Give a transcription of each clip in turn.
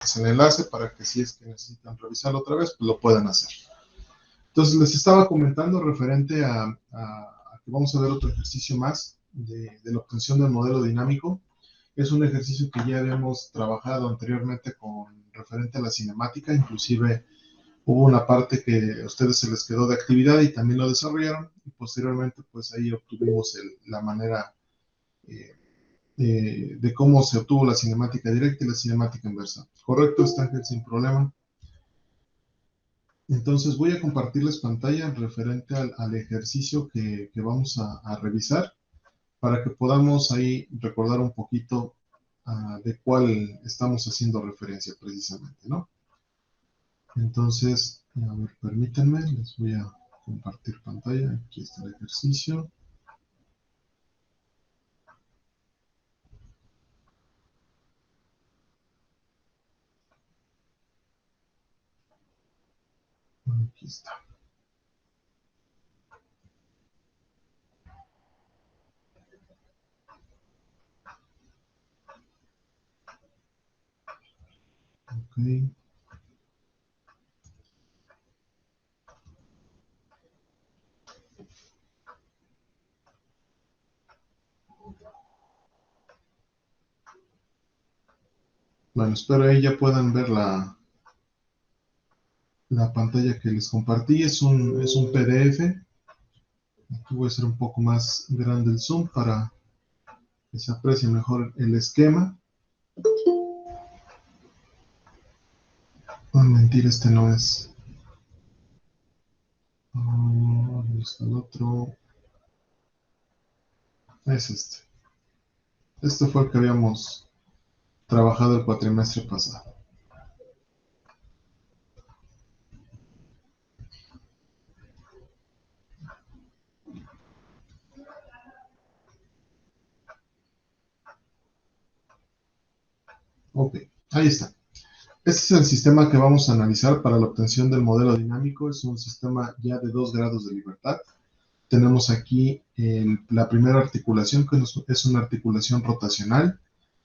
dejarles el enlace para que si es que necesitan revisarlo otra vez, pues lo puedan hacer. Entonces, les estaba comentando referente a que vamos a ver otro ejercicio más de la obtención del modelo dinámico. Es un ejercicio que ya habíamos trabajado anteriormente con referente a la cinemática, inclusive hubo una parte que a ustedes se les quedó de actividad y también lo desarrollaron, y posteriormente pues ahí obtuvimos la manera de cómo se obtuvo la cinemática directa y la cinemática inversa. ¿Correcto, está Ángel? Sin problema. Entonces voy a compartirles pantalla referente al ejercicio que vamos a revisar para que podamos ahí recordar un poquito de cuál estamos haciendo referencia precisamente, ¿no? Entonces, a ver, permítanme, les voy a compartir pantalla. Aquí está el ejercicio. Aquí está. Ok. Bueno, espero ahí ya puedan ver la pantalla que les compartí. Es un PDF. Aquí voy a hacer un poco más grande el zoom para que se aprecie mejor el esquema. No, mentira, este no es. ¿Dónde está el otro? Es este. Este fue el que habíamos trabajado el cuatrimestre pasado. Ok, ahí está. Este es el sistema que vamos a analizar para la obtención del modelo dinámico. Es un sistema ya de 2 grados de libertad. Tenemos aquí la primera articulación, que es una articulación rotacional,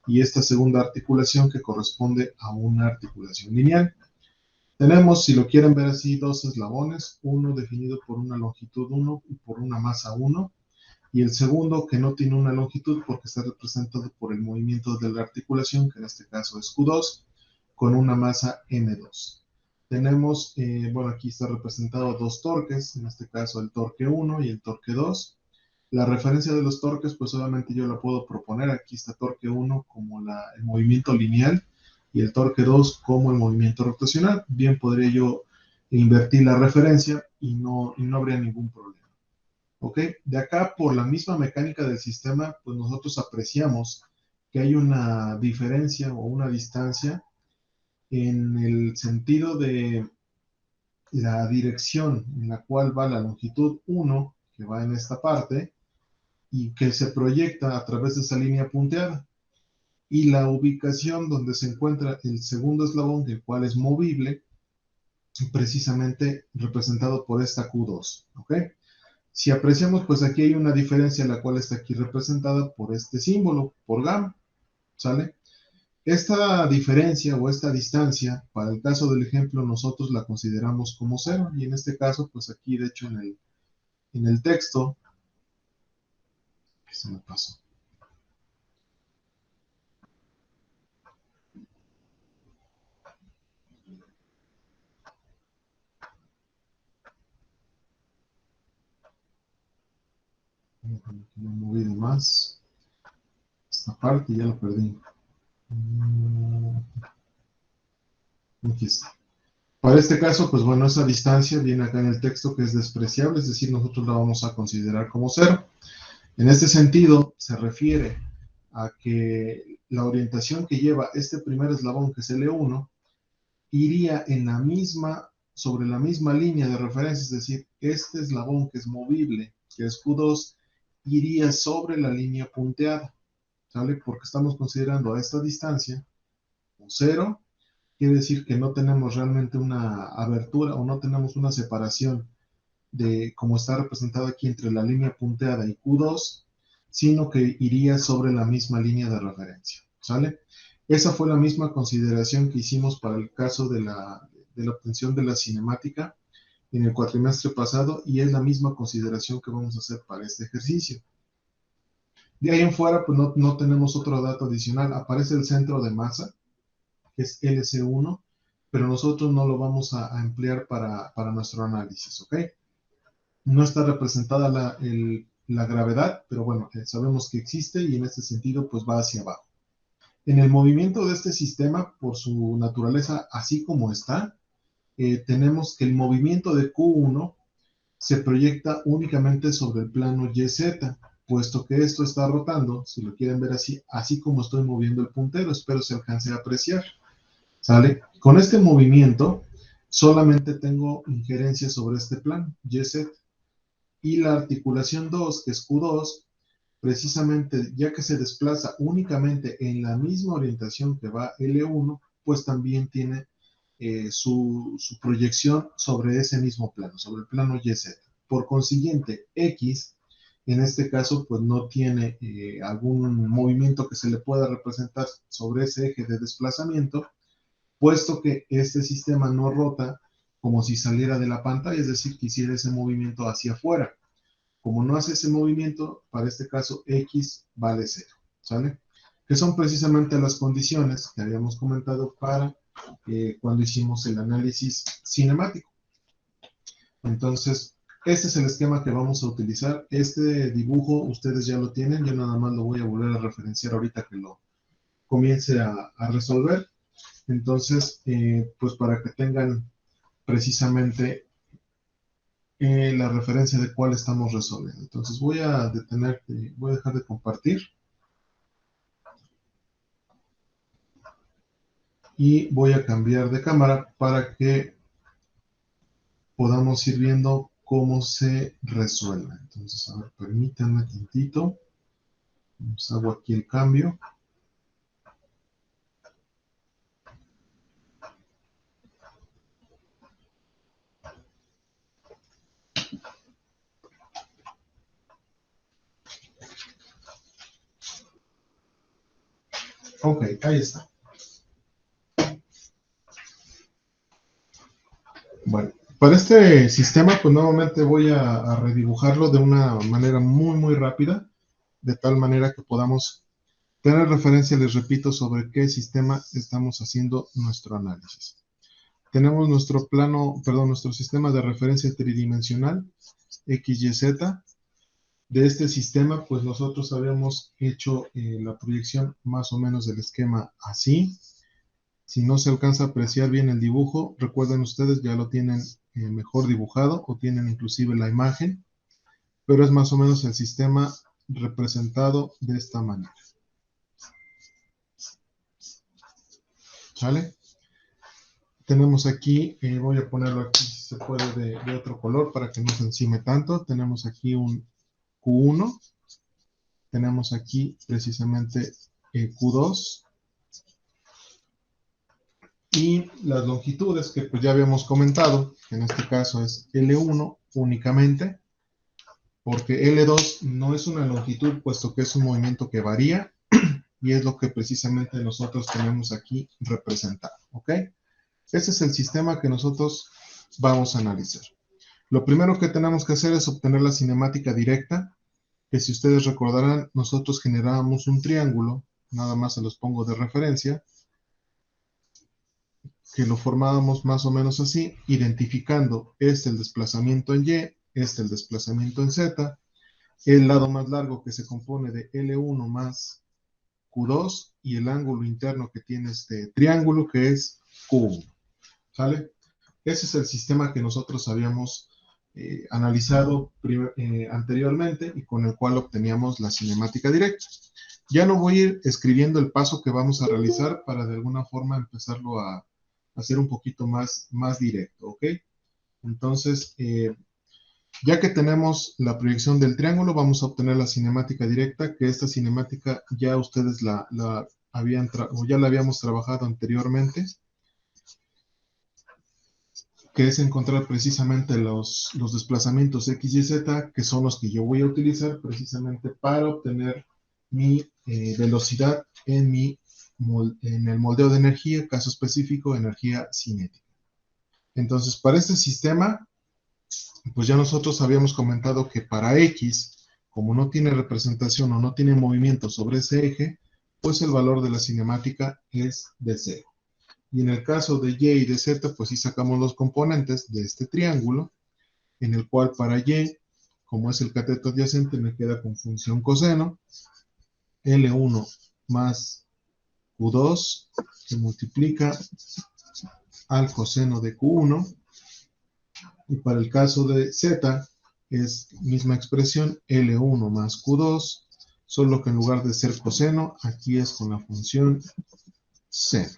y esta segunda articulación que corresponde a una articulación lineal. Tenemos, si lo quieren ver así, 2 eslabones, uno definido por una longitud 1 y por una masa 1, y el segundo que no tiene una longitud porque está representado por el movimiento de la articulación, que en este caso es Q2, con una masa M2. Tenemos, bueno, aquí está representado 2 torques, en este caso el torque 1 y el torque 2. La referencia de los torques, pues obviamente yo la puedo proponer. Aquí está torque 1 como el movimiento lineal y el torque 2 como el movimiento rotacional. Bien, podría yo invertir la referencia y no habría ningún problema. ¿Ok? De acá, por la misma mecánica del sistema, pues nosotros apreciamos que hay una diferencia o una distancia en el sentido de la dirección en la cual va la longitud 1, que va en esta parte, y que se proyecta a través de esa línea punteada, y la ubicación donde se encuentra el segundo eslabón, el cual es movible, precisamente representado por esta Q2, ¿ok? Si apreciamos, pues aquí hay una diferencia, la cual está aquí representada por este símbolo, por gamma, ¿sale? Esta diferencia o esta distancia, para el caso del ejemplo, nosotros la consideramos como 0, y en este caso, pues aquí, de hecho, en el texto, ¿qué se me pasó? Me he movido más. Esta parte ya la perdí. Aquí está. Para este caso, pues bueno, esa distancia viene acá en el texto que es despreciable, es decir, nosotros la vamos a considerar como 0. En este sentido, se refiere a que la orientación que lleva este primer eslabón, que es L1, iría sobre la misma línea de referencia, es decir, este eslabón que es movible, que es Q2, iría sobre la línea punteada, ¿sale? Porque estamos considerando a esta distancia como 0, quiere decir que no tenemos realmente una abertura o no tenemos una separación de como está representado aquí entre la línea punteada y Q2, sino que iría sobre la misma línea de referencia, ¿sale? Esa fue la misma consideración que hicimos para el caso de la obtención de la cinemática en el cuatrimestre pasado y es la misma consideración que vamos a hacer para este ejercicio. De ahí en fuera, pues no tenemos otro dato adicional. Aparece el centro de masa, que es LC1, pero nosotros no lo vamos a emplear para nuestro análisis, ¿ok? No está representada la gravedad, pero bueno, sabemos que existe y en este sentido, pues va hacia abajo. En el movimiento de este sistema, por su naturaleza, así como está, tenemos que el movimiento de Q1 se proyecta únicamente sobre el plano YZ, puesto que esto está rotando, si lo quieren ver así como estoy moviendo el puntero, espero se alcance a apreciar, ¿sale? Con este movimiento solamente tengo injerencia sobre este plano, YZ, y la articulación 2, que es Q2, precisamente ya que se desplaza únicamente en la misma orientación que va L1, pues también tiene su proyección sobre ese mismo plano, sobre el plano YZ. Por consiguiente, X, en este caso, pues no tiene algún movimiento que se le pueda representar sobre ese eje de desplazamiento, puesto que este sistema no rota como si saliera de la pantalla, es decir, que hiciera ese movimiento hacia afuera. Como no hace ese movimiento, para este caso X vale 0, ¿sale? Que son precisamente las condiciones que habíamos comentado para cuando hicimos el análisis cinemático. Entonces, este es el esquema que vamos a utilizar. Este dibujo ustedes ya lo tienen, yo nada más lo voy a volver a referenciar ahorita que lo comience a resolver. Entonces, pues para que tengan precisamente la referencia de cuál estamos resolviendo. Entonces voy a dejar de compartir y voy a cambiar de cámara para que podamos ir viendo cómo se resuelve. Entonces, a ver, permítanme tantito. Hago aquí el cambio. Ok, ahí está. Bueno, para este sistema, pues nuevamente voy a redibujarlo de una manera muy rápida, de tal manera que podamos tener referencia, les repito, sobre qué sistema estamos haciendo nuestro análisis. Tenemos nuestro sistema de referencia tridimensional, XYZ. De este sistema, pues nosotros habíamos hecho la proyección más o menos del esquema así. Si no se alcanza a apreciar bien el dibujo, recuerden ustedes, ya lo tienen mejor dibujado o tienen inclusive la imagen, pero es más o menos el sistema representado de esta manera. ¿Sale? Tenemos aquí, voy a ponerlo aquí si se puede de otro color para que no se encime tanto. Tenemos aquí un Q1, tenemos aquí precisamente Q2 y las longitudes que pues ya habíamos comentado, que en este caso es L1 únicamente, porque L2 no es una longitud puesto que es un movimiento que varía y es lo que precisamente nosotros tenemos aquí representado, ¿ok? Este es el sistema que nosotros vamos a analizar. Lo primero que tenemos que hacer es obtener la cinemática directa, que si ustedes recordarán, nosotros generábamos un triángulo, nada más se los pongo de referencia, que lo formábamos más o menos así, identificando el desplazamiento en Y, el desplazamiento en Z, el lado más largo que se compone de L1 más Q2 y el ángulo interno que tiene este triángulo que es Q1, ¿sale? Ese es el sistema que nosotros habíamos analizado anteriormente y con el cual obteníamos la cinemática directa. Ya no voy a ir escribiendo el paso que vamos a realizar para de alguna forma empezarlo a hacer un poquito más directo, ¿ok? Entonces, ya que tenemos la proyección del triángulo, vamos a obtener la cinemática directa, que esta cinemática ya ustedes ya la habíamos trabajado anteriormente, que es encontrar precisamente los desplazamientos X y Z, que son los que yo voy a utilizar precisamente para obtener mi velocidad en mi en el moldeo de energía, caso específico, energía cinética. Entonces, para este sistema, pues ya nosotros habíamos comentado que para X, como no tiene representación o no tiene movimiento sobre ese eje, pues el valor de la cinemática es de 0. Y en el caso de Y y de Z, pues sí sacamos los componentes de este triángulo, en el cual para Y, como es el cateto adyacente, me queda con función coseno, L1 más Q2, que multiplica al coseno de Q1, y para el caso de Z, es misma expresión, L1 más Q2, solo que en lugar de ser coseno, aquí es con la función seno.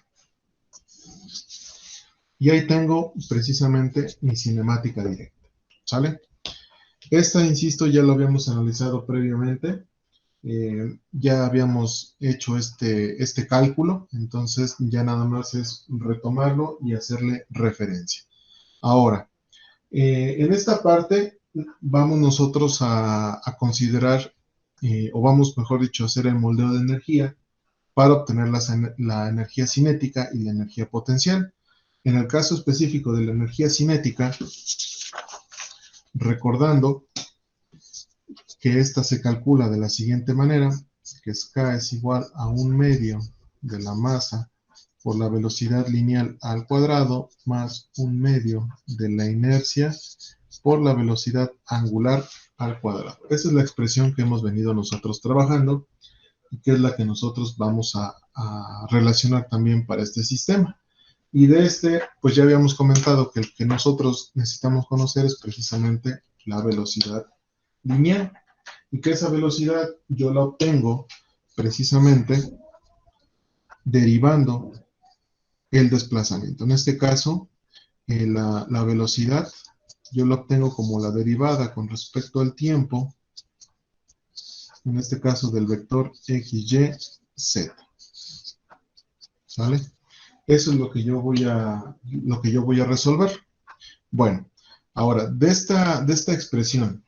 Y ahí tengo precisamente mi cinemática directa, ¿sale? Esta, insisto, ya lo habíamos analizado previamente, ya habíamos hecho este cálculo, entonces ya nada más es retomarlo y hacerle referencia. Ahora, en esta parte vamos nosotros a considerar, o vamos, mejor dicho, a hacer el moldeo de energía para obtener la energía cinética y la energía potencial. En el caso específico de la energía cinética, recordando que esta se calcula de la siguiente manera, que K es igual a 1/2 de la masa por la velocidad lineal al cuadrado más 1/2 de la inercia por la velocidad angular al cuadrado. Esa es la expresión que hemos venido nosotros trabajando y que es la que nosotros vamos a relacionar también para este sistema. Y de este, pues ya habíamos comentado que el que nosotros necesitamos conocer es precisamente la velocidad lineal. Y que esa velocidad yo la obtengo precisamente derivando el desplazamiento. En este caso, la velocidad yo la obtengo como la derivada con respecto al tiempo, en este caso del vector x, y, z. ¿Sale? Eso es lo que yo voy a resolver. Bueno, ahora, de esta expresión,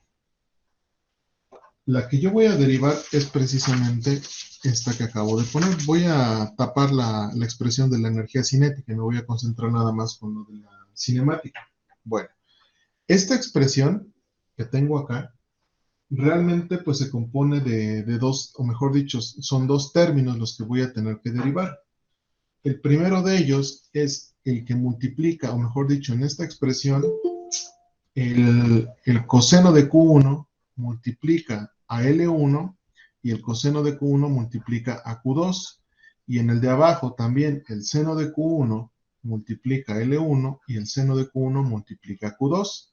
la que yo voy a derivar es precisamente esta que acabo de poner. Voy a tapar la expresión de la energía cinética y me voy a concentrar nada más con lo de la cinemática. Bueno, esta expresión que tengo acá, realmente pues se compone de dos, o mejor dicho, son dos términos los que voy a tener que derivar. El primero de ellos es el que multiplica, o mejor dicho, en esta expresión, el coseno de Q1 multiplica a L1 y el coseno de Q1 multiplica a Q2. Y en el de abajo también el seno de Q1 multiplica a L1 y el seno de Q1 multiplica a Q2.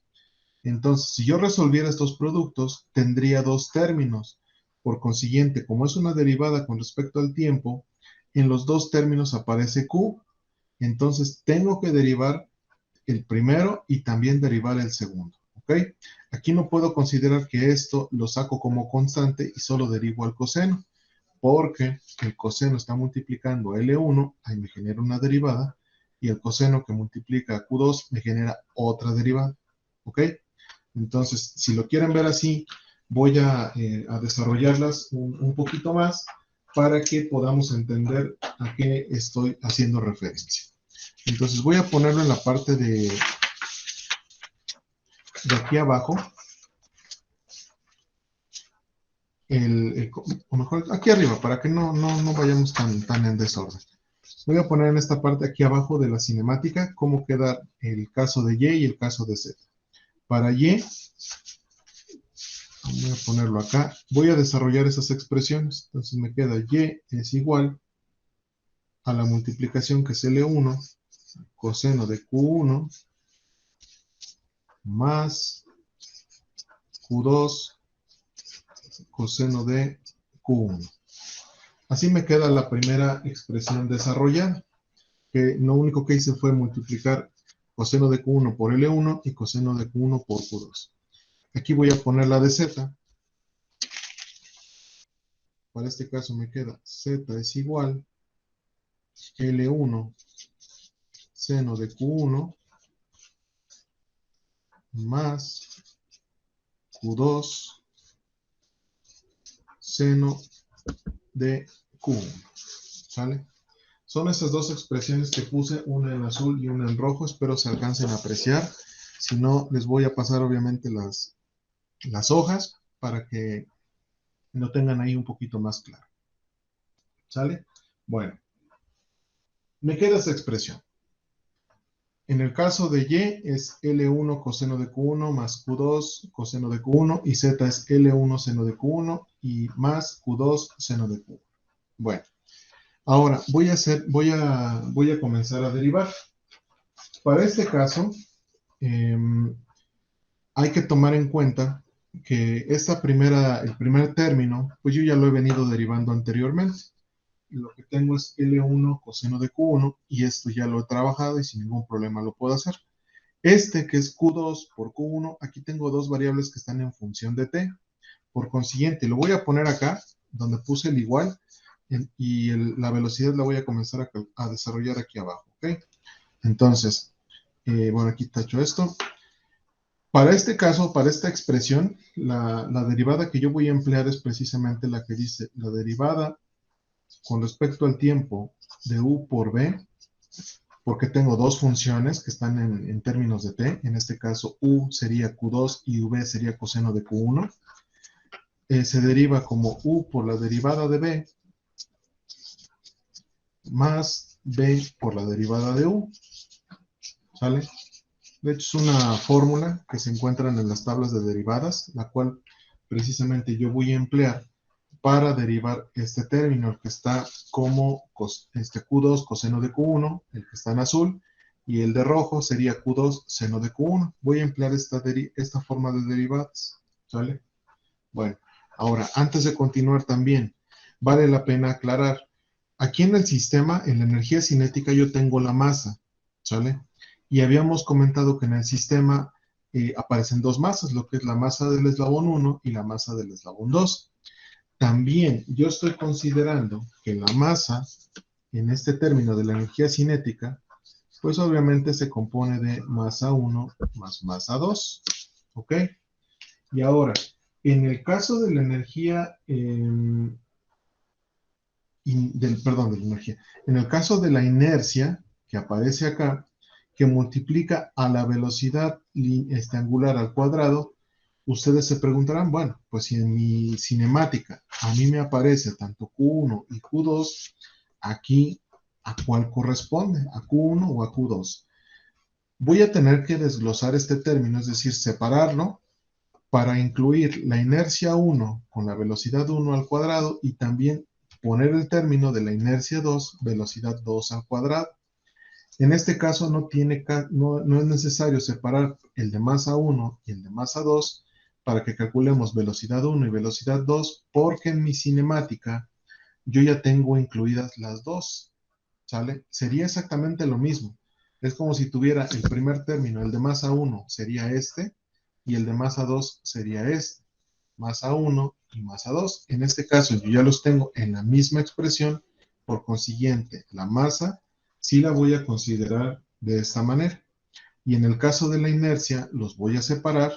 Entonces, si yo resolviera estos productos, tendría dos términos. Por consiguiente, como es una derivada con respecto al tiempo, en los dos términos aparece Q. Entonces, tengo que derivar el primero y también derivar el segundo. ¿Ok? Aquí no puedo considerar que esto lo saco como constante y solo derivo al coseno, porque el coseno está multiplicando a L1, ahí me genera una derivada, y el coseno que multiplica a Q2 me genera otra derivada. ¿Ok? Entonces, si lo quieren ver así, voy a desarrollarlas un poquito más para que podamos entender a qué estoy haciendo referencia. Entonces voy a ponerlo en la parte de aquí abajo, o mejor aquí arriba, para que no vayamos tan en desorden. Voy a poner en esta parte aquí abajo de la cinemática cómo queda el caso de Y y el caso de Z. Para Y, voy a ponerlo acá, voy a desarrollar esas expresiones. Entonces me queda Y es igual a la multiplicación que es L1, coseno de Q1, más Q2, coseno de Q1. Así me queda la primera expresión desarrollada, que lo único que hice fue multiplicar coseno de Q1 por L1 y coseno de Q1 por Q2. Aquí voy a poner la de Z. Para este caso me queda Z es igual L1 seno de Q1 más Q2 seno de Q1. ¿Sale? Son esas dos expresiones que puse, una en azul y una en rojo. Espero se alcancen a apreciar. Si no, les voy a pasar obviamente las hojas para que lo tengan ahí un poquito más claro. ¿Sale? Bueno, me queda esa expresión. En el caso de y es L1 coseno de Q1 más Q2 coseno de Q1 y z es L1 seno de Q1 y más Q2 seno de Q1. Bueno, ahora voy a comenzar a derivar. Para este caso, eh, hay que tomar en cuenta que el primer término, pues yo ya lo he venido derivando anteriormente. Lo que tengo es L1 coseno de Q1 y esto ya lo he trabajado y sin ningún problema lo puedo hacer. Este que es Q2 por Q1, aquí tengo dos variables que están en función de t. Por consiguiente, lo voy a poner acá, donde puse el igual, y la velocidad la voy a comenzar a desarrollar aquí abajo, ¿ok? Entonces, bueno, aquí tacho esto. Para este caso, para esta expresión, la derivada que yo voy a emplear es precisamente la que dice la derivada con respecto al tiempo de u por b, porque tengo dos funciones que están en términos de t. En este caso, u sería q2 y v sería coseno de q1. Se deriva como u por la derivada de b más b por la derivada de u. ¿Sale? De hecho, es una fórmula que se encuentra en las tablas de derivadas, la cual precisamente yo voy a emplear para derivar este término, el que está como Q2 coseno de Q1, el que está en azul, y el de rojo sería Q2 seno de Q1. Voy a emplear esta forma de derivadas, ¿sale? Bueno, ahora, antes de continuar también, vale la pena aclarar, aquí en el sistema, en la energía cinética, yo tengo la masa, ¿sale? Y habíamos comentado que en el sistema aparecen dos masas, lo que es la masa del eslabón 1 y la masa del eslabón 2. También yo estoy considerando que la masa, en este término de la energía cinética, pues obviamente se compone de masa 1 más masa 2, ¿ok? Y ahora, en el caso de la energía, perdón, de la energía, en el caso de la inercia que aparece acá, que multiplica a la velocidad angular al cuadrado, ustedes se preguntarán, bueno, pues si en mi cinemática a mí me aparece tanto Q1 y Q2, aquí, ¿a cuál corresponde? ¿A Q1 o a Q2? Voy a tener que desglosar este término, es decir, separarlo para incluir la inercia 1 con la velocidad 1 al cuadrado y también poner el término de la inercia 2, velocidad 2 al cuadrado. En este caso no es necesario separar el de masa 1 y el de masa 2 para que calculemos velocidad 1 y velocidad 2, porque en mi cinemática yo ya tengo incluidas las dos, ¿sale? Sería exactamente lo mismo. Es como si tuviera el primer término, el de masa 1 sería este, y el de masa 2 sería este, masa 1 y masa 2. En este caso yo ya los tengo en la misma expresión, por consiguiente, la masa sí la voy a considerar de esta manera. Y en el caso de la inercia, los voy a separar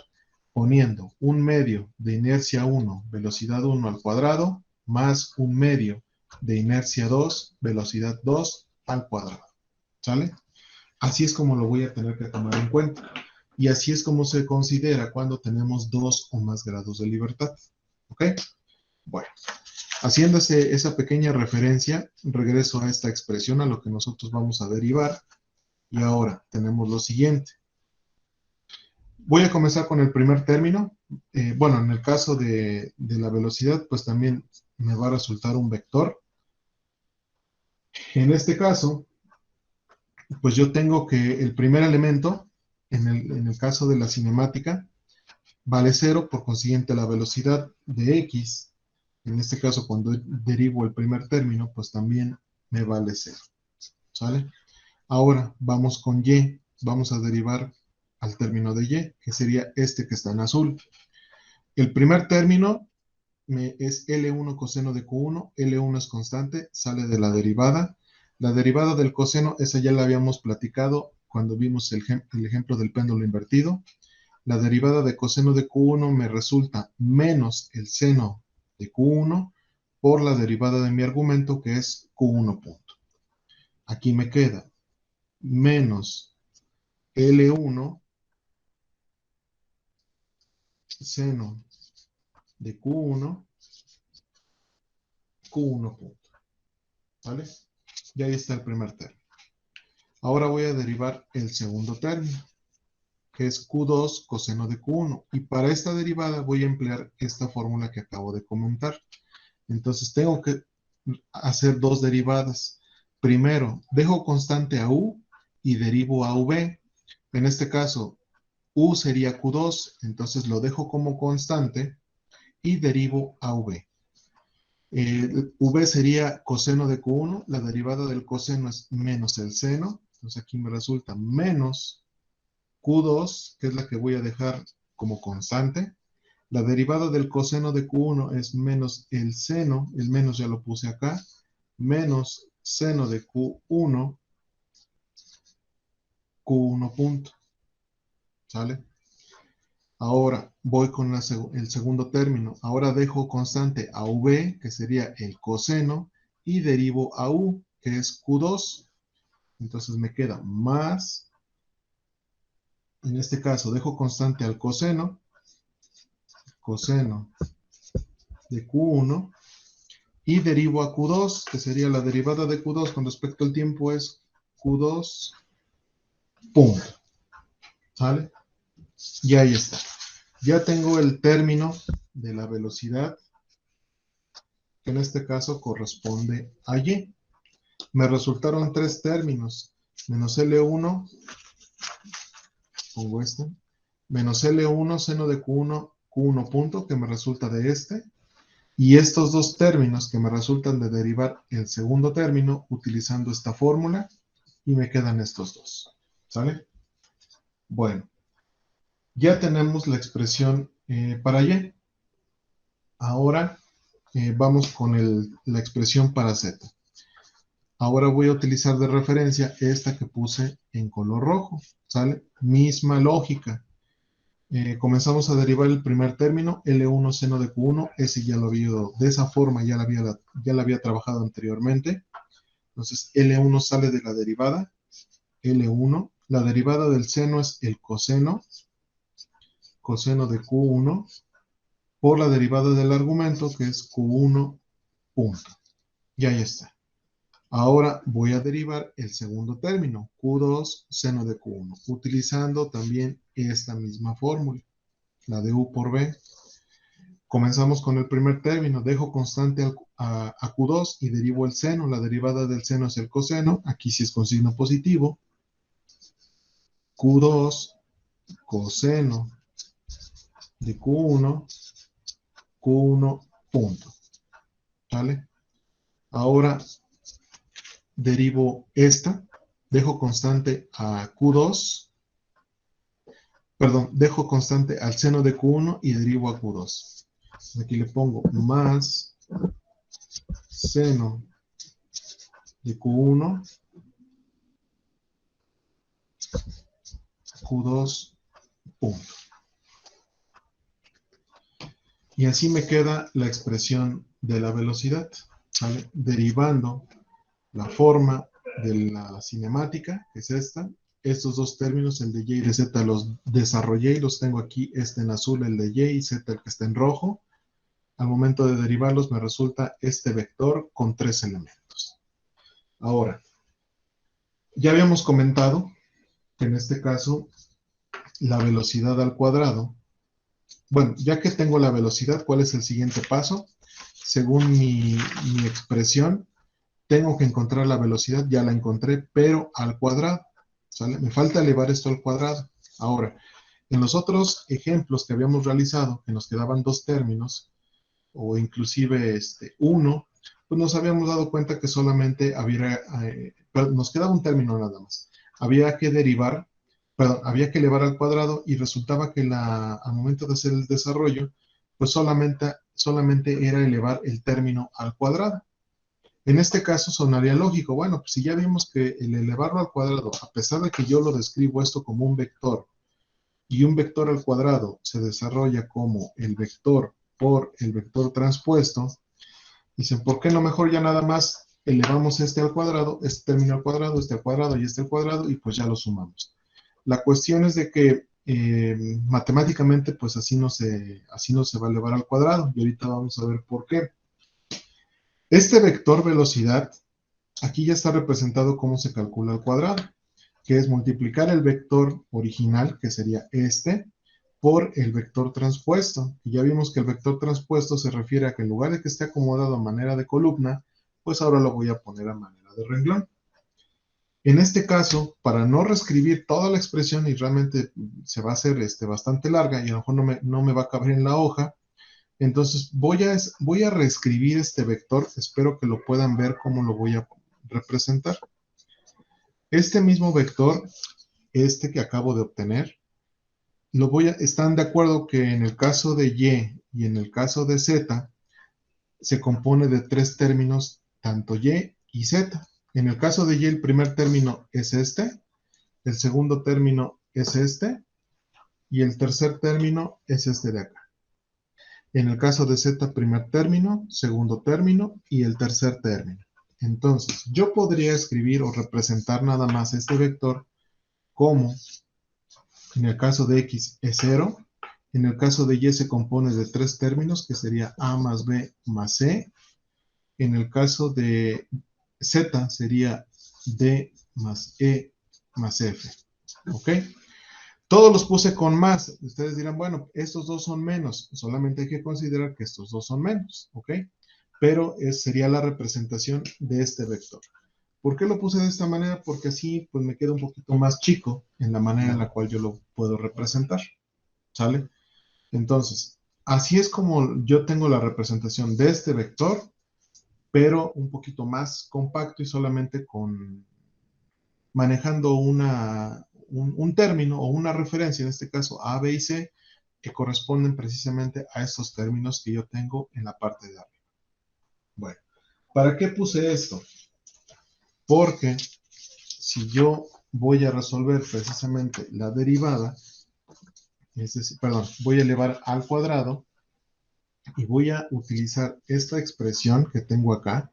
poniendo un medio de inercia 1, velocidad 1 al cuadrado, más un medio de inercia 2, velocidad 2 al cuadrado. ¿Sale? Así es como lo voy a tener que tomar en cuenta. Y así es como se considera cuando tenemos dos o más grados de libertad. ¿Ok? Bueno, haciéndose esa pequeña referencia, regreso a esta expresión, a lo que nosotros vamos a derivar. Y ahora tenemos lo siguiente. Voy a comenzar con el primer término. Bueno, en el caso de la velocidad, pues también me va a resultar un vector. En este caso, pues yo tengo que el primer elemento, en el caso de la cinemática, vale 0, por consiguiente la velocidad de x, en este caso cuando derivo el primer término, pues también me vale 0. ¿Sale? Ahora vamos con y, vamos a derivar al término de y, que sería este que está en azul. El primer término es L1 coseno de Q1, L1 es constante, sale de la derivada. La derivada del coseno, esa ya la habíamos platicado cuando vimos el ejemplo del péndulo invertido. La derivada de coseno de Q1 me resulta menos el seno de Q1 por la derivada de mi argumento, que es Q1 punto. Aquí me queda menos L1 seno de Q1, Q1 punto. ¿Vale? Y ahí está el primer término. Ahora voy a derivar el segundo término, que es Q2 coseno de Q1. Y para esta derivada voy a emplear esta fórmula que acabo de comentar. Entonces tengo que hacer dos derivadas. Primero, dejo constante a U y derivo a V. En este caso, U sería Q2, entonces lo dejo como constante y derivo a V. V sería coseno de Q1, la derivada del coseno es menos el seno, entonces aquí me resulta menos Q2, que es la que voy a dejar como constante. La derivada del coseno de Q1 es menos el seno, el menos ya lo puse acá, menos seno de Q1, Q1 punto, ¿sale? Ahora voy con el segundo término. Ahora dejo constante a V, que sería el coseno, y derivo a U, que es Q2. Entonces me queda más, en este caso dejo constante al coseno de Q1, y derivo a Q2, que sería la derivada de Q2 con respecto al tiempo es Q2 punto, ¿sale? Y ahí está. Ya tengo el término de la velocidad, que en este caso corresponde a Y. Me resultaron tres términos, menos L1, pongo este, menos L1 seno de Q1, Q1 punto, que me resulta de este, y estos dos términos que me resultan de derivar el segundo término utilizando esta fórmula, y me quedan estos dos, ¿sale? Bueno, ya tenemos la expresión para Y. Ahora vamos con la expresión para Z. Ahora voy a utilizar de referencia esta que puse en color rojo, ¿sale? Misma lógica. Comenzamos a derivar el primer término, L1 seno de Q1, ese ya lo había, de esa forma ya la había trabajado anteriormente. Entonces, L1 sale de la derivada, L1, la derivada del seno es el coseno de Q1, por la derivada del argumento, que es Q1 punto. Y ahí está. Ahora voy a derivar el segundo término, Q2 seno de Q1, utilizando también esta misma fórmula, la de U por V. Comenzamos con el primer término, dejo constante a Q2 y derivo el seno, la derivada del seno es el coseno, aquí sí es con signo positivo, Q2 coseno de Q1, Q1 punto, ¿vale? Ahora derivo esta, dejo constante a Q2, perdón, dejo constante al seno de Q1 y derivo a Q2. Aquí le pongo más seno de Q1, Q2 punto. Y así me queda la expresión de la velocidad, ¿vale? Derivando la forma de la cinemática, que es esta. Estos dos términos, el de Y y de Z, los desarrollé y los tengo aquí, este en azul, el de Y, y Z, el que está en rojo. Al momento de derivarlos me resulta este vector con tres elementos. Ahora, ya habíamos comentado que en este caso la velocidad al cuadrado, bueno, ya que tengo la velocidad, ¿cuál es el siguiente paso? Según mi expresión, tengo que encontrar la velocidad, ya la encontré, pero al cuadrado, ¿sale? Me falta elevar esto al cuadrado. Ahora, en los otros ejemplos que habíamos realizado, que nos quedaban dos términos, o inclusive uno, pues nos habíamos dado cuenta que solamente nos quedaba un término nada más. Había que derivar, perdón, había que elevar al cuadrado y resultaba que al momento de hacer el desarrollo, pues solamente era elevar el término al cuadrado. En este caso sonaría lógico, bueno, pues si ya vimos que el elevarlo al cuadrado, a pesar de que yo lo describo esto como un vector, y un vector al cuadrado se desarrolla como el vector por el vector transpuesto, dicen, ¿por qué no mejor ya nada más elevamos este al cuadrado, este término al cuadrado, este al cuadrado y este al cuadrado, y pues ya lo sumamos. La cuestión es de que matemáticamente, pues así no se va a elevar al cuadrado, y ahorita vamos a ver por qué. Este vector velocidad, aquí ya está representado cómo se calcula al cuadrado, que es multiplicar el vector original, que sería este, por el vector transpuesto. Y ya vimos que el vector transpuesto se refiere a que en lugar de que esté acomodado a manera de columna, pues ahora lo voy a poner a manera de renglón. En este caso, para no reescribir toda la expresión y realmente se va a hacer bastante larga y a lo mejor no me va a caber en la hoja, entonces voy a reescribir este vector. Espero que lo puedan ver cómo lo voy a representar. Este mismo vector, que acabo de obtener, están de acuerdo que en el caso de Y y en el caso de Z, se compone de tres términos, tanto Y y Z. En el caso de Y, el primer término es este, el segundo término es este, y el tercer término es este de acá. En el caso de Z, primer término, segundo término y el tercer término. Entonces, yo podría escribir o representar nada más este vector como, en el caso de X es 0, en el caso de Y se compone de tres términos, que sería A más B más C. En el caso de Z sería D más E más F. ¿Ok? Todos los puse con más. Ustedes dirán, bueno, estos dos son menos. Solamente hay que considerar que estos dos son menos. ¿Ok? Pero sería la representación de este vector. ¿Por qué lo puse de esta manera? Porque así pues me queda un poquito más chico en la manera en la cual yo lo puedo representar. ¿Sale? Entonces, así es como yo tengo la representación de este vector, pero un poquito más compacto y solamente manejando un término o una referencia, en este caso A, B y C, que corresponden precisamente a estos términos que yo tengo en la parte de arriba. Bueno, ¿para qué puse esto? Porque si yo voy a resolver precisamente la derivada, es decir, perdón, voy a elevar al cuadrado y voy a utilizar esta expresión que tengo acá,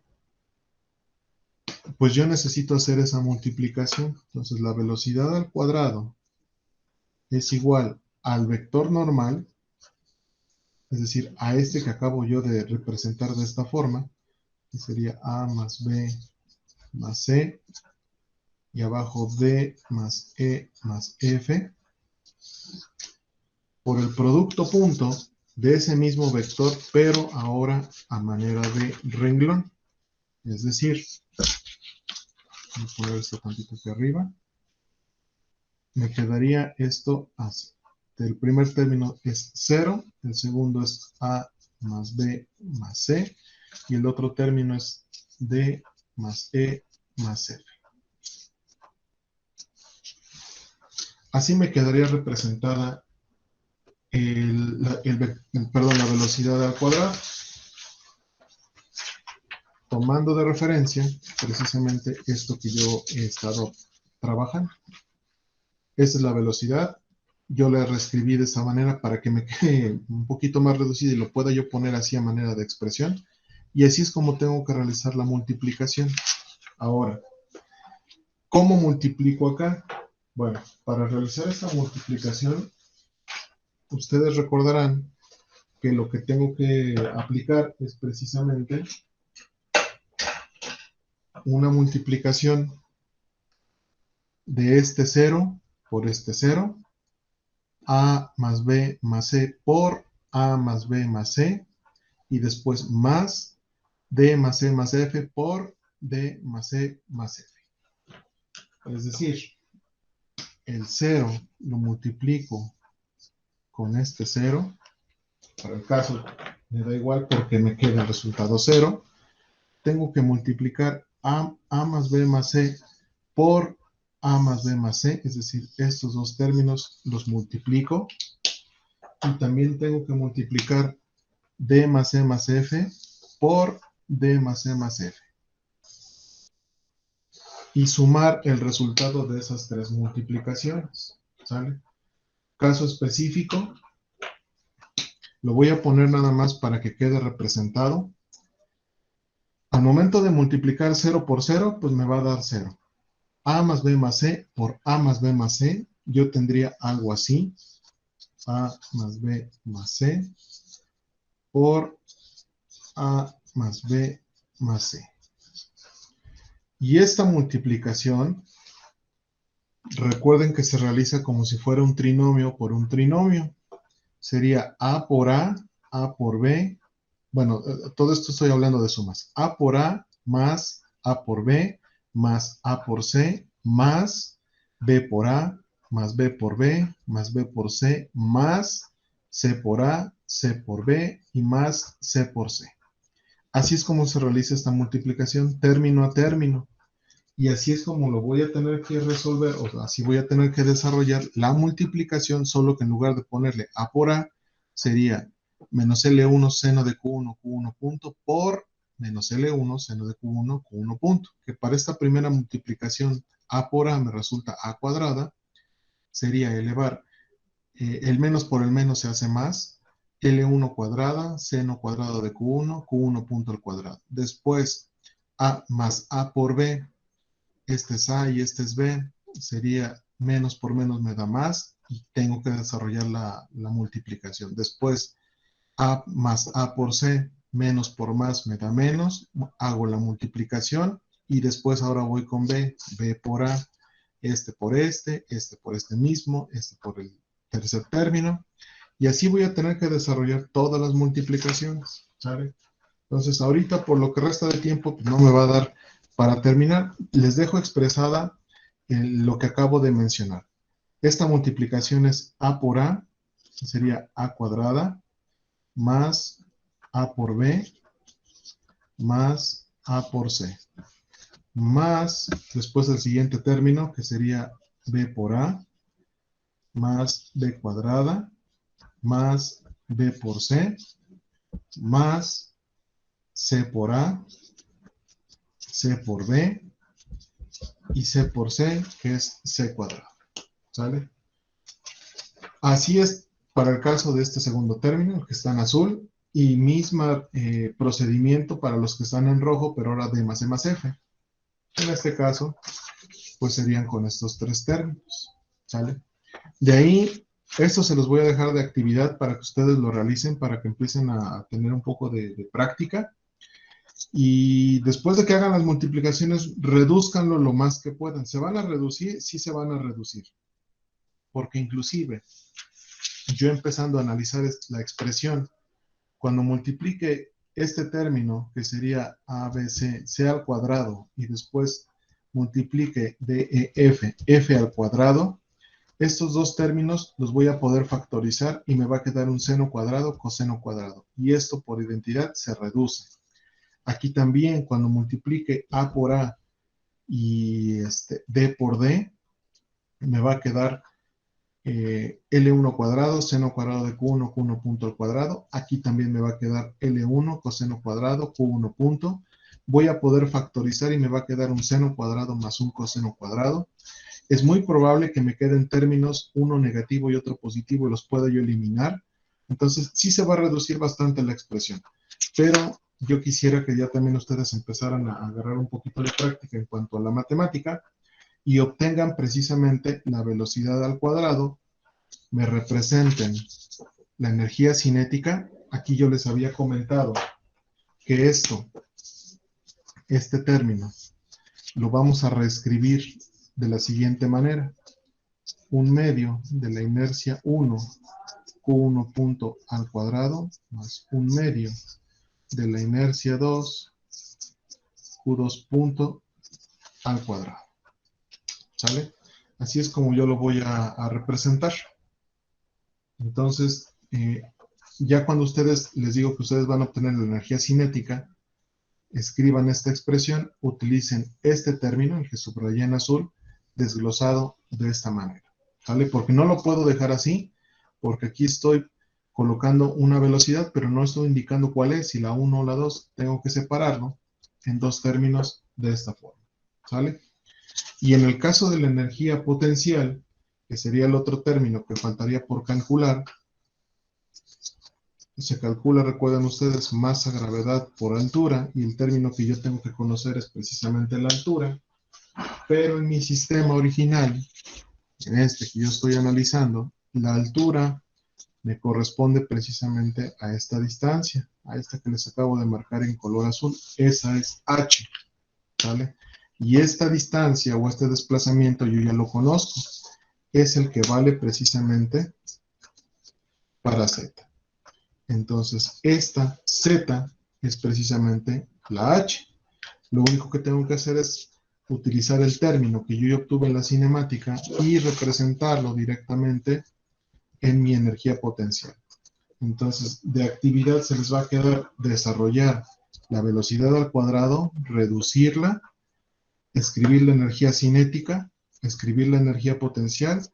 pues yo necesito hacer esa multiplicación. Entonces la velocidad al cuadrado es igual al vector normal, es decir, a este que acabo yo de representar de esta forma, que sería A más B más C, y abajo D más E más F, por el producto punto de ese mismo vector, pero ahora a manera de renglón. Es decir, voy a poner esto tantito aquí arriba, me quedaría esto así. El primer término es 0, el segundo es A más B más C, y el otro término es D más E más F. Así me quedaría representada la velocidad al cuadrado, tomando de referencia precisamente esto que yo he estado trabajando. Esa es la velocidad. Yo la reescribí de esta manera para que me quede un poquito más reducida y lo pueda yo poner así a manera de expresión. Y así es como tengo que realizar la multiplicación. Ahora, ¿cómo multiplico acá? Bueno, para realizar esta multiplicación, ustedes recordarán que lo que tengo que aplicar es precisamente una multiplicación de este 0 por este 0, A más B más C por A más B más C, y después más D más E más F por D más E más F. Es decir, el 0 lo multiplico con este 0, para el caso me da igual porque me queda el resultado 0, tengo que multiplicar A más B más C por A más B más C, es decir, estos dos términos los multiplico, y también tengo que multiplicar D más E más F por D más E más F, y sumar el resultado de esas tres multiplicaciones, ¿sale? Caso específico, lo voy a poner nada más para que quede representado. Al momento de multiplicar 0 por 0, pues me va a dar 0. A más B más C por A más B más C, yo tendría algo así. A más B más C por A más B más C. Y esta multiplicación, recuerden que se realiza como si fuera un trinomio por un trinomio. Sería A por B. Bueno, todo esto estoy hablando de sumas. A por A más A por B más A por C más B por A más B por B más B por C más C por A, C por B y más C por C. Así es como se realiza esta multiplicación término a término. Y así es como lo voy a tener que resolver, o así voy a tener que desarrollar la multiplicación, solo que en lugar de ponerle A por A, sería menos L1 seno de Q1 punto por menos L1 seno de Q1 punto, que para esta primera multiplicación A por A me resulta A cuadrada, sería elevar el menos por el menos se hace más, L1 cuadrada, seno cuadrado de Q1 punto al cuadrado. Después, A más A por B, este es A y este es B, sería menos por menos me da más y tengo que desarrollar la multiplicación. Después, A más A por C, menos por más me da menos, hago la multiplicación y después ahora voy con B, B por A, este por este mismo, este por el tercer término, y así voy a tener que desarrollar todas las multiplicaciones, ¿sale? Entonces, ahorita por lo que resta de tiempo, pues no me va a dar para terminar. Les dejo expresada lo que acabo de mencionar. Esta multiplicación es A por A, sería A cuadrada, más A por B, más A por C, más después el siguiente término, que sería B por A, más B cuadrada, más B por C, más C por A, C por B, y C por C, que es C cuadrado, ¿sale? Así es para el caso de este segundo término, el que está en azul, y misma procedimiento para los que están en rojo, pero ahora D más E más F. En este caso, pues serían con estos tres términos, ¿sale? De ahí, esto se los voy a dejar de actividad para que ustedes lo realicen, para que empiecen a tener un poco de práctica. Y después de que hagan las multiplicaciones, reduzcanlo lo más que puedan. ¿Se van a reducir? Sí se van a reducir. Porque inclusive, yo empezando a analizar la expresión, cuando multiplique este término, que sería ABC, C al cuadrado, y después multiplique DEF, F al cuadrado, estos dos términos los voy a poder factorizar y me va a quedar un seno cuadrado, coseno cuadrado. Y esto por identidad se reduce. Aquí también, cuando multiplique A por A y D por D, me va a quedar L1 cuadrado, seno cuadrado de Q1 punto al cuadrado. Aquí también me va a quedar L1 coseno cuadrado, Q1 punto. Voy a poder factorizar y me va a quedar un seno cuadrado más un coseno cuadrado. Es muy probable que me queden términos, uno negativo y otro positivo, y los pueda yo eliminar. Entonces, sí se va a reducir bastante la expresión. Pero yo quisiera que ya también ustedes empezaran a agarrar un poquito de práctica en cuanto a la matemática y obtengan precisamente la velocidad al cuadrado, me representen la energía cinética. Aquí yo les había comentado que este término, lo vamos a reescribir de la siguiente manera. Un medio de la inercia 1, Q1 punto al cuadrado, más un medio de la inercia 2, Q2 punto al cuadrado. ¿Sale? Así es como yo lo voy a representar. Entonces, ya cuando les digo que ustedes van a obtener la energía cinética, escriban esta expresión, utilicen este término, el que subrayé en azul, desglosado de esta manera, ¿vale? Porque no lo puedo dejar así, porque aquí estoy colocando una velocidad, pero no estoy indicando cuál es, si la 1 o la 2, tengo que separarlo en dos términos de esta forma, ¿sale? Y en el caso de la energía potencial, que sería el otro término que faltaría por calcular, Se calcula, recuerden ustedes, masa, gravedad por altura, y el término que yo tengo que conocer es precisamente la altura, pero en mi sistema original, en este que yo estoy analizando, la altura me corresponde precisamente a esta distancia, a esta que les acabo de marcar en color azul. Esa es h, ¿vale? Y esta distancia o este desplazamiento yo ya lo conozco, es el que vale precisamente para z. Entonces, esta z es precisamente la h. Lo único que tengo que hacer es utilizar el término que yo ya obtuve en la cinemática y representarlo directamente en mi energía potencial. Entonces, de actividad se les va a quedar desarrollar la velocidad al cuadrado, reducirla, escribir la energía cinética, escribir la energía potencial,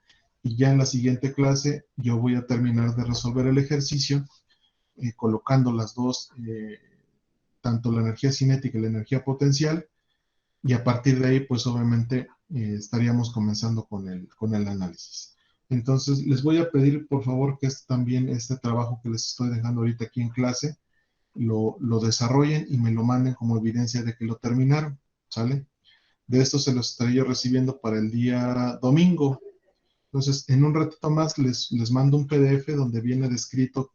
y ya en la siguiente clase yo voy a terminar de resolver el ejercicio colocando las dos, tanto la energía cinética y la energía potencial, y a partir de ahí, pues obviamente estaríamos comenzando con el análisis. Entonces, les voy a pedir, por favor, que también este trabajo que les estoy dejando ahorita aquí en clase, lo desarrollen y me lo manden como evidencia de que lo terminaron, ¿sale? De esto se los estaré yo recibiendo para el día domingo. Entonces, en un ratito más les mando un PDF donde viene descrito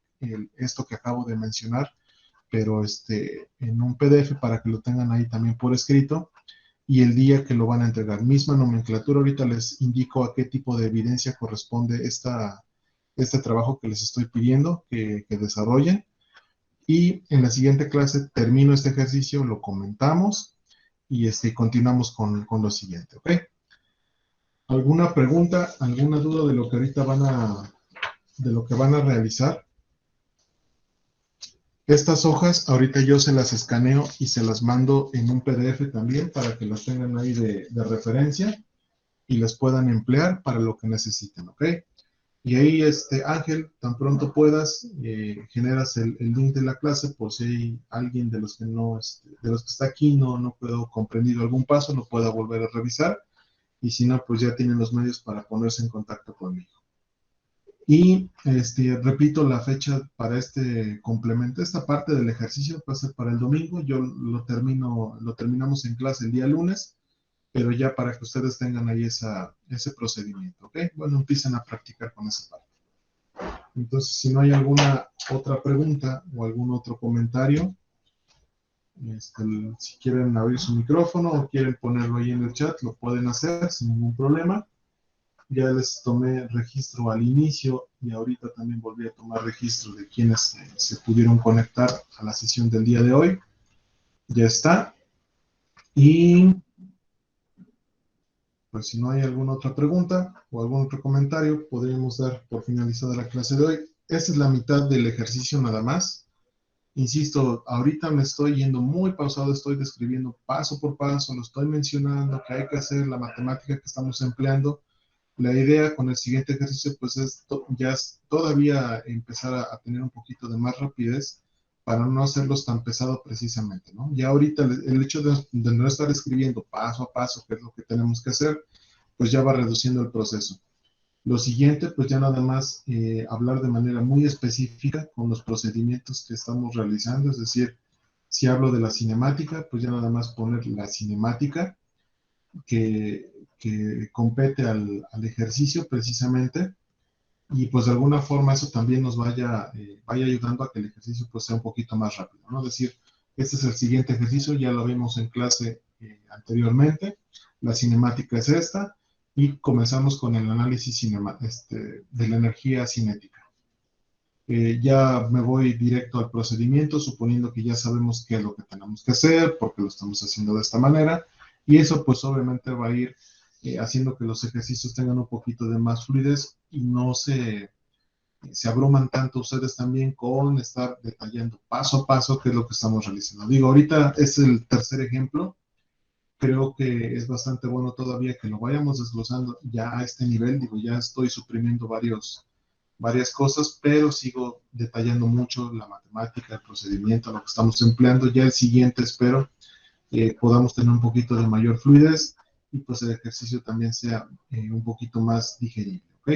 esto que acabo de mencionar, pero en un PDF para que lo tengan ahí también por escrito, y el día que lo van a entregar. Misma nomenclatura, ahorita les indico a qué tipo de evidencia corresponde este trabajo que les estoy pidiendo que desarrollen. Y en la siguiente clase termino este ejercicio, lo comentamos y continuamos con lo siguiente, ¿ok? ¿Alguna pregunta, alguna duda de lo que ahorita de lo que van a realizar? Estas hojas ahorita yo se las escaneo y se las mando en un PDF también para que las tengan ahí de referencia y las puedan emplear para lo que necesiten, ¿ok? Y ahí, Ángel, tan pronto puedas, generas el link de la clase por si hay alguien de los que no, de los que está aquí no quedó comprendido algún paso, lo pueda volver a revisar, y si no, pues ya tienen los medios para ponerse en contacto conmigo. Y repito, la fecha para este complemento, esta parte del ejercicio va a ser para el domingo. Yo lo terminamos en clase el día lunes, pero ya para que ustedes tengan ahí ese procedimiento, ¿ok? Bueno, empiecen a practicar con esa parte. Entonces, si no hay alguna otra pregunta o algún otro comentario, si quieren abrir su micrófono o quieren ponerlo ahí en el chat, lo pueden hacer sin ningún problema. Ya les tomé registro al inicio y ahorita también volví a tomar registro de quienes se pudieron conectar a la sesión del día de hoy. Ya está. Y pues si no hay alguna otra pregunta o algún otro comentario, podríamos dar por finalizada la clase de hoy. Esta es la mitad del ejercicio nada más. Insisto, ahorita me estoy yendo muy pausado, estoy describiendo paso por paso, lo estoy mencionando, que hay que hacer la matemática que estamos empleando. La idea con el siguiente ejercicio, pues es todavía empezar a tener un poquito de más rapidez para no hacerlos tan pesados precisamente, ¿no? Ya ahorita el hecho de no estar escribiendo paso a paso, qué es lo que tenemos que hacer, pues ya va reduciendo el proceso. Lo siguiente, pues ya nada más hablar de manera muy específica con los procedimientos que estamos realizando, es decir, si hablo de la cinemática, pues ya nada más poner la cinemática que compete al ejercicio precisamente, y pues de alguna forma eso también nos vaya ayudando a que el ejercicio pues sea un poquito más rápido, ¿no? Es decir, este es el siguiente ejercicio, ya lo vimos en clase anteriormente, la cinemática es esta, y comenzamos con el análisis de la energía cinética. Ya me voy directo al procedimiento, suponiendo que ya sabemos qué es lo que tenemos que hacer, porque lo estamos haciendo de esta manera, y eso pues obviamente va a ir haciendo que los ejercicios tengan un poquito de más fluidez y no se abruman tanto ustedes también con estar detallando paso a paso qué es lo que estamos realizando. Digo, ahorita es el tercer ejemplo, creo que es bastante bueno todavía que lo vayamos desglosando ya a este nivel, digo, ya estoy suprimiendo varias cosas, pero sigo detallando mucho la matemática, el procedimiento, lo que estamos empleando. Ya el siguiente espero podamos tener un poquito de mayor fluidez y pues el ejercicio también sea un poquito más digerible, ¿ok?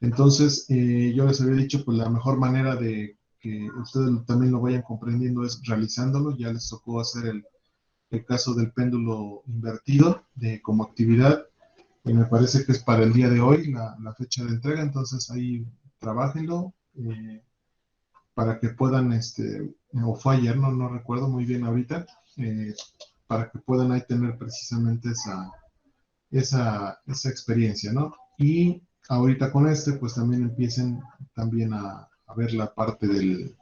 Entonces, yo les había dicho, pues la mejor manera de que ustedes también lo vayan comprendiendo es realizándolo. Ya les tocó hacer el caso del péndulo invertido como actividad, y me parece que es para el día de hoy la fecha de entrega, entonces ahí trabájenlo para que puedan, o fue ayer, no recuerdo muy bien ahorita, para que puedan ahí tener precisamente esa experiencia, ¿no? Y ahorita con pues también empiecen también a ver la parte de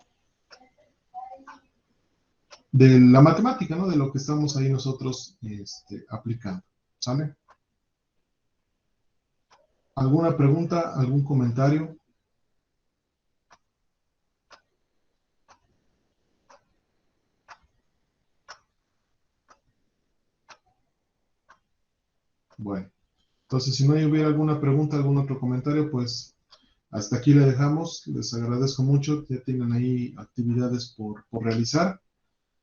la matemática, ¿no? De lo que estamos ahí nosotros aplicando, ¿sale? ¿Alguna pregunta, algún comentario? Bueno, entonces si no hubiera alguna pregunta, algún otro comentario, pues hasta aquí le dejamos. Les agradezco mucho. Ya tienen ahí actividades por realizar.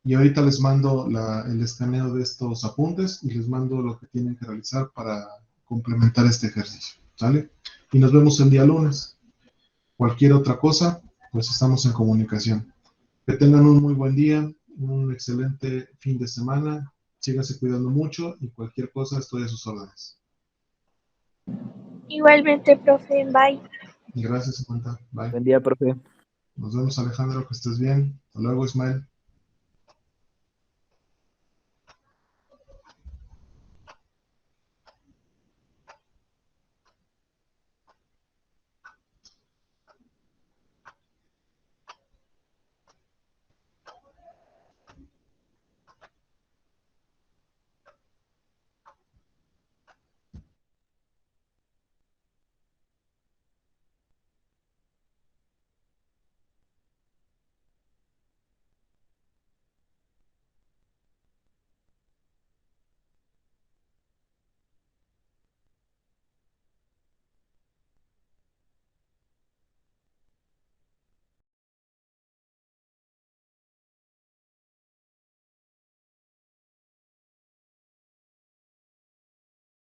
Y ahorita les mando el escaneo de estos apuntes y les mando lo que tienen que realizar para complementar este ejercicio. ¿Sale? Y nos vemos el día lunes. Cualquier otra cosa, pues estamos en comunicación. Que tengan un muy buen día, un excelente fin de semana. Síganse cuidando mucho y cualquier cosa estoy a sus órdenes. Igualmente, profe, bye. Gracias, Samantha. Bye. Buen día, profe. Nos vemos, Alejandro, que estés bien. Hasta luego, Ismael.